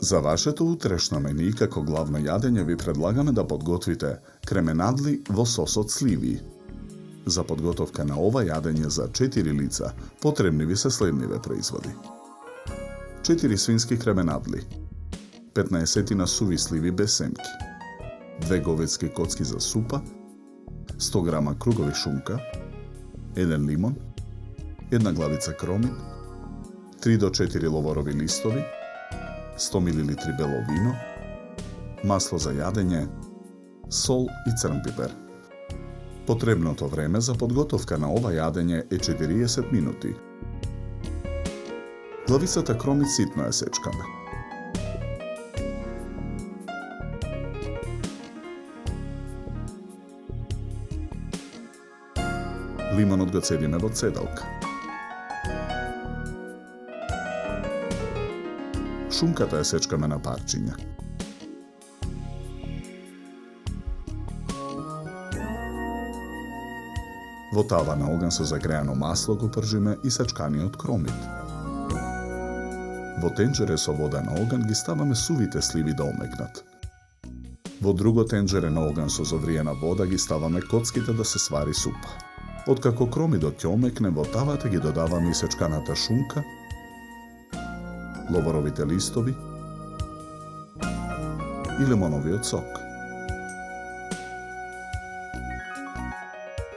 За вашето утрешно мени како главно јадење ви предлагаме да подготвите кременадли во сос од сливи. За подготовка на ова јадење за 4 лица потребни ви се следниве производи: 4 свински кременадли, 15 на суви сливи без семки, 2 говедски коцки за супа, 100 грама кругови шунка, 1 лимон, 1 главица кромин, 3 до 4 ловорови листови, 100 мл бело вино, масло за јадење, сол и црн пипер. Потребното време за подготовка на ова јадење е 40 минути. Главицата кромин ситно ја сечкаме. Лимонот го цедиме во цедалка. Шунката ја сечкаме на парчиња. Во тава на оган со загреано масло го пржиме и сечканиот кромит. Во тенџере со вода на оган ги ставаме сувите сливи да омекнат. Во друго тенџере на оган со зовриена вода ги ставаме коцките да се свари супа. Откако кромидот ќе омекне, во тавата ги додаваме и сечканата шунка, ловоровите листови и лимоновиот сок.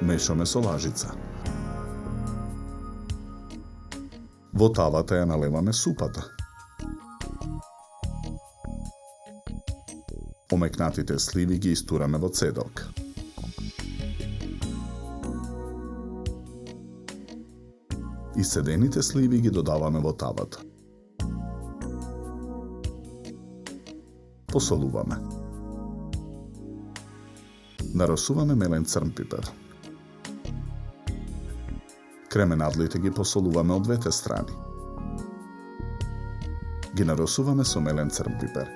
Мешаме со лажица. Во тавата ја налеваме супата. Омекнатите сливи ги истураме во цедалка. Исцедените сливи ги додаваме во тавата. Посолуваме. Наросуваме мелен црн пипер. Кременадлите ги посолуваме од двете страни. Ги наросуваме со мелен црн пипер.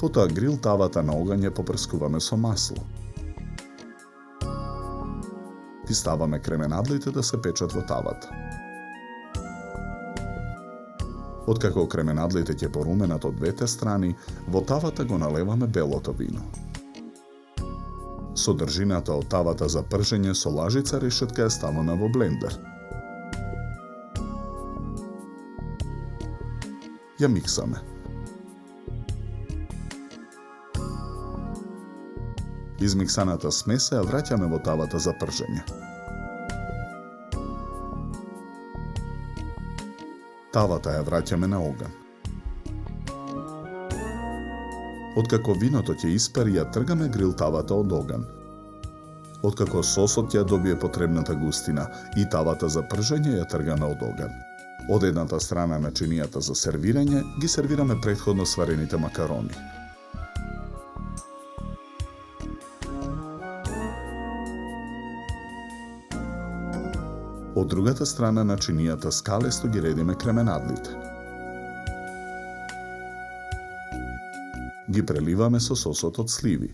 Потоа грил тавата на оган ја попрскуваме со масло. Ги ставаме кременадлите да се печат во тавата. Откако кременадлите ќе поруменат од двете страни, во тавата го налеваме белото вино. Содржината од тавата за пржење со лажица решетка ја ставаме во блендер. Ја миксаме. Измиксаната смеса ја враќаме во тавата за пржење. Тавата ја враќаме на оган. Откако виното ќе испари, ја тргаме грил тавата од оган. Откако сосот ја добие потребната густина и тавата за пржење ја тргаме од оган. Од едната страна на чинијата за сервирање ги сервираме претходно сварените макарони. Од другата страна на чинијата скалесто ги редиме кременадлите. Ги преливаме со сосот од сливи.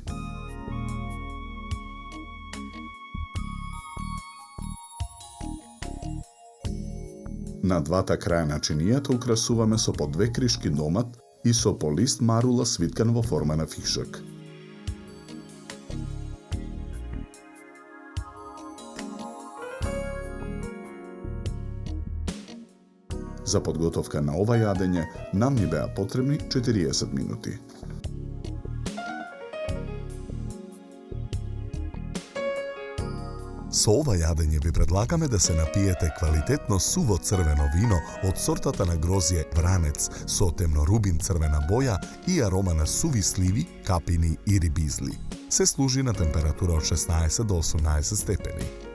На двата краја на чинијата украсуваме со по 2 кришки домат и со по лист марула свиткан во форма на фишак. За подготовка на ова јадење нам ни беа потребни 40 минути. Со ова јадење ви предлагаме да се напиете квалитетно суво црвено вино од сортата на грозје Вранец со темнорубин црвена боја и арома на суви сливи, капини и рибизли. Се служи на температура од 16 до 18 степени.